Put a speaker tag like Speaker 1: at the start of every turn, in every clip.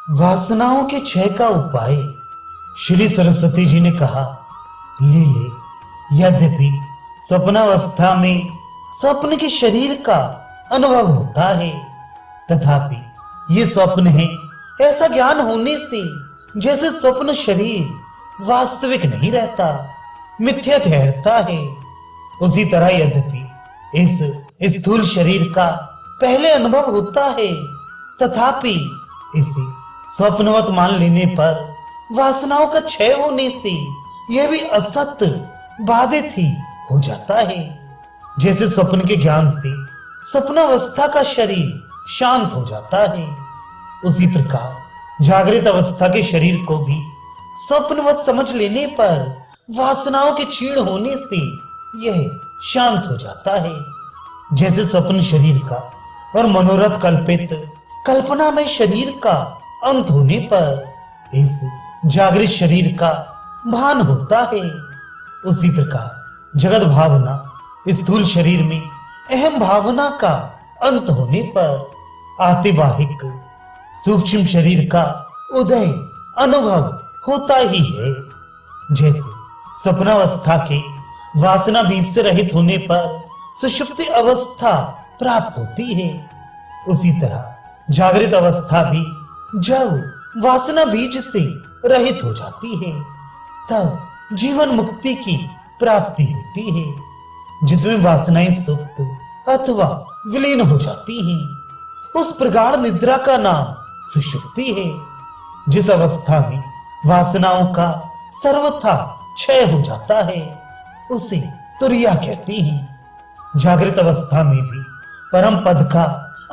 Speaker 1: वासनाओं के क्षय का उपाय। श्री सरस्वती जी ने कहा, लीले, यद्यपि स्वप्नावस्था में स्वप्न के शरीर का अनुभव होता है, तथापि ये स्वप्न है ऐसा ज्ञान होने से जैसे स्वप्न शरीर वास्तविक नहीं रहता, मिथ्या ठहरता है। उसी तरह यद्यपि इस स्थूल शरीर का पहले अनुभव होता है, तथापि इसे स्वप्नवत मान लेने पर वासनाओं का क्षय होने से यह भी असत्य बाधित ही हो जाता है। जैसे स्वप्न के ज्ञान से स्वप्नावस्था का शरीर शांत हो जाता है, उसी प्रकार जागृत अवस्था के शरीर को भी स्वप्नवत समझ लेने पर वासनाओं के क्षीण होने से यह शांत हो जाता है। जैसे स्वप्न शरीर का और मनोरथ कल्पित कल्पना में शरीर का अंत होने पर इस जागृत शरीर का भान होता है, उसी प्रकार जगत भावना स्थूल शरीर में अहम भावना का अंत होने पर आतिवाहिक सूक्ष्म शरीर का उदय अनुभव होता ही है। जैसे स्वप्नावस्था के वासना बीज से रहित होने पर सुषुप्ति अवस्था प्राप्त होती है, उसी तरह जागृत अवस्था भी जब वासना बीज से रहित हो जाती है तब जीवन मुक्ति की प्राप्ति होती है, जिसमें वासनाएं सुप्त अथवा विलीन हो जाती हैं। उस प्रगाढ़ निद्रा का नाम सुषुप्ति है। जिस अवस्था में वासनाओं का सर्वथा क्षय हो जाता है उसे तुरिया कहती हैं। जागृत अवस्था में भी परम पद का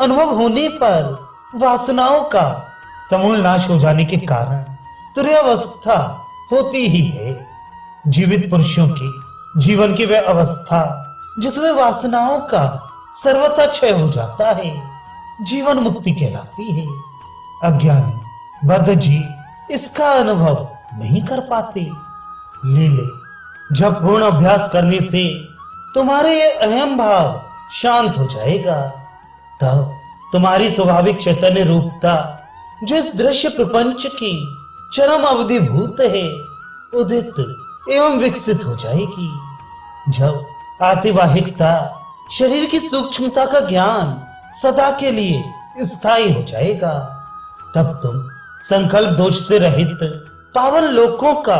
Speaker 1: अनुभव होने पर वासनाओं का समूल नाश हो जाने के कारण तुर्यावस्था होती ही है। जीवित पुरुषों के जीवन की वह अवस्था जिसमें वासनाओं का सर्वथा क्षय हो जाता है जीवन मुक्ति कहलाती है। अज्ञानी बद्ध जीव इसका अनुभव नहीं कर पाते। लीले, जब पूर्ण अभ्यास करने से तुम्हारे ये अहम भाव शांत हो जाएगा, तब तुम्हारी स्वाभाविक चैतन्य रूपता जो इस दृश्य प्रपंच की चरम अवधिभूत है उदित एवं विकसित हो जाएगी। जब आतिवाहिकता शरीर की सूक्ष्मता का ज्ञान सदा के लिए स्थायी हो जाएगा, तब तुम संकल्प दोष से रहित पावन लोकों का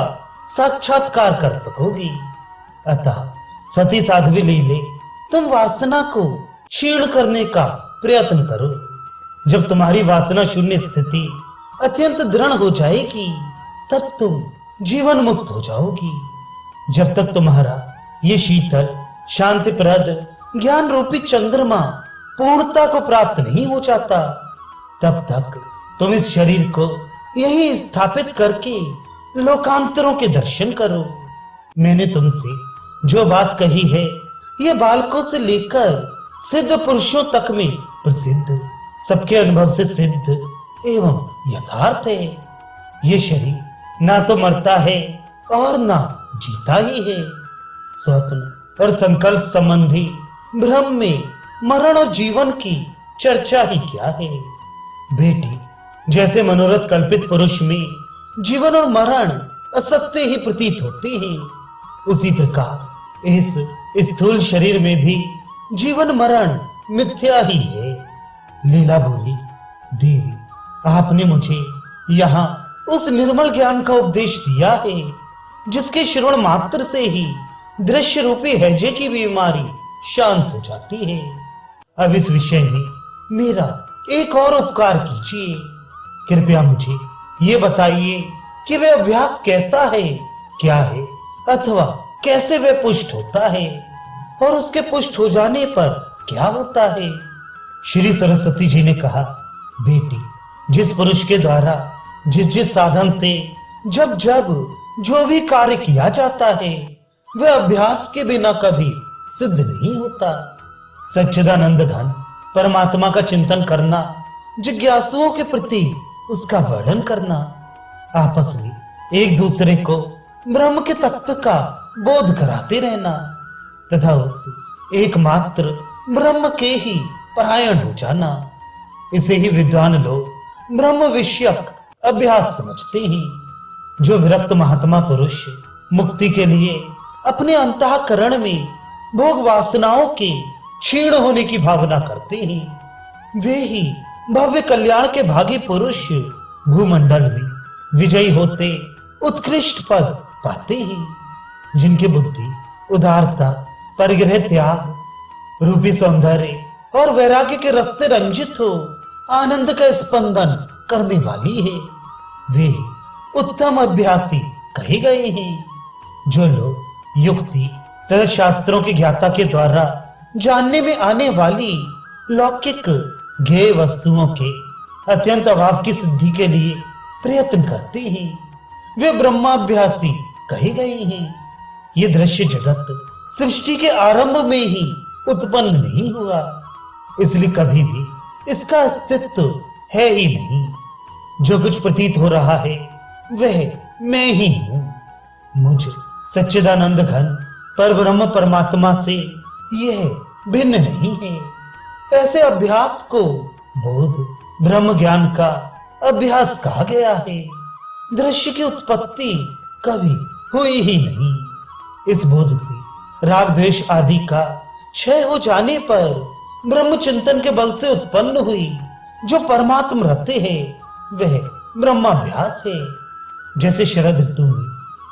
Speaker 1: साक्षात्कार कर सकोगी। अतः सती साध्वी लीले, तुम वासना को क्षीण करने का प्रयत्न करो। जब तुम्हारी वासना शून्य स्थिति अत्यंत दृढ़ हो जाएगी तब तुम जीवन मुक्त हो जाओगी। जब तक तुम्हारा ये शीतल शांतिप्रद ज्ञान रूपी चंद्रमा पूर्णता को प्राप्त नहीं हो जाता, तब तक तुम इस शरीर को यही स्थापित करके लोकांतरों के दर्शन करो। मैंने तुमसे जो बात कही है ये बालकों से लेकर सिद्ध पुरुषों तक में प्रसिद्ध, सबके अनुभव से सिद्ध एवं यथार्थ है। ये शरीर ना तो मरता है और ना जीता ही है। स्वप्न और संकल्प संबंधी भ्रम में मरण और जीवन की चर्चा ही क्या है। बेटी, जैसे मनोरथ कल्पित पुरुष में जीवन और मरण असत्य ही प्रतीत होते हैं, उसी प्रकार इस स्थूल शरीर में भी जीवन मरण मिथ्या ही है। लीला बोली, देवी, आपने मुझे यहाँ उस निर्मल ज्ञान का उपदेश दिया है जिसके श्रवण मात्र से ही दृश्य रूपी हैजे की बीमारी शांत हो जाती है। अब इस विषय में मेरा एक और उपकार कीजिए। कृपया मुझे ये बताइए कि वह अभ्यास कैसा है, क्या है, अथवा कैसे वह पुष्ट होता है और उसके पुष्ट हो जाने पर क्या होता है। श्री सरस्वती जी ने कहा, बेटी, जिस पुरुष के द्वारा जिस साधन से जब जब जो भी कार्य किया जाता है वह अभ्यास के बिना कभी सिद्ध नहीं होता। सच्चिदानंद घन परमात्मा का चिंतन करना, जिज्ञासुओं के प्रति उसका वर्णन करना, आपस में एक दूसरे को ब्रह्म के तत्व का बोध कराते रहना तथा उस एकमात्र ब्रह्म के ही परायण हो जाना, इसे ही विद्वान लोग ब्रह्म विषयक अभ्यास समझते हैं। जो विरक्त महात्मा पुरुष मुक्ति के लिए अपने अंतःकरण में भोग वासनाओं के क्षीण होने की भावना करते हैं, वे ही भव्य कल्याण के भागी पुरुष भूमंडल में विजयी होते उत्कृष्ट पद पाते हैं। जिनकी बुद्धि उदारता, परिग्रह, त्याग रूपी सौंदर्य और वैराग्य के रस से रंजित हो आनंद का स्पंदन करने वाली है, वे उत्तम अभ्यासी कहे गए हैं। जो लोग युक्ति तथा शास्त्रों की ज्ञाता के द्वारा जानने में आने वाली लौकिक ज्ञेय वस्तुओं के अत्यंत अभाव की सिद्धि के लिए प्रयत्न करते हैं, वे ब्रह्माभ्यासी कहे गए हैं। ये दृश्य जगत सृष्टि के आरंभ में ही उत्पन्न नहीं हुआ, इसलिए कभी भी इसका अस्तित्व है ही नहीं। जो कुछ प्रतीत हो रहा है वह मैं ही हूं। मुझ सच्चिदानंद घन पर ब्रह्म परमात्मा से यह भिन्न नहीं है। ऐसे अभ्यास को बोध ब्रह्म ज्ञान का अभ्यास कहा गया है। दृश्य की उत्पत्ति कभी हुई ही नहीं। इस बोध से राग द्वेष आदि का क्षय हो जाने पर ब्रह्म चिंतन के बल से उत्पन्न हुई जो परमात्म रहते हैं वह ब्रह्माभ्यास है। जैसे शरद ऋतु में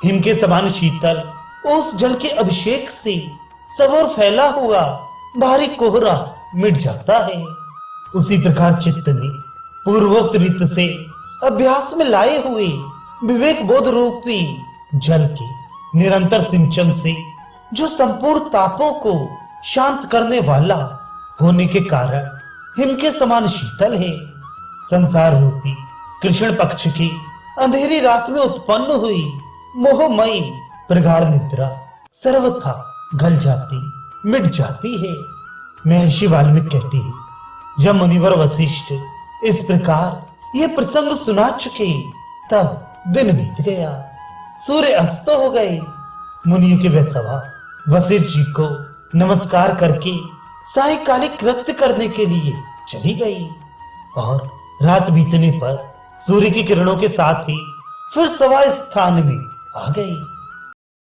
Speaker 1: हिम के समान शीतल उस जल के अभिषेक से सब ओर फैला हुआ भारी कोहरा मिट जाता है, उसी प्रकार चित्त में पूर्वोक्त रीत से अभ्यास में लाए हुए विवेक बोध रूपी जल के निरंतर सिंचन से जो संपूर्ण तापों को शांत करने वाला होने के कारण हिम के समान शीतल है। संसार रूपी कृष्ण पक्ष की अंधेरी रात में उत्पन्न हुई मोहमयी प्रगाढ़ निद्रा सर्वथा गल जाती मिट जाती है। महर्षि वाल्मीकि कहती है, जब मुनिवर वशिष्ठ इस प्रकार ये प्रसंग सुना चुके तब दिन बीत गया, सूर्य अस्त हो गए। मुनियों की वह सभा वशिष्ठ जी को नमस्कार करके सायकालिक कृत्य करने के लिए चली गई और रात बीतने पर सूर्य की किरणों के साथ ही फिर सभा स्थान में आ गई।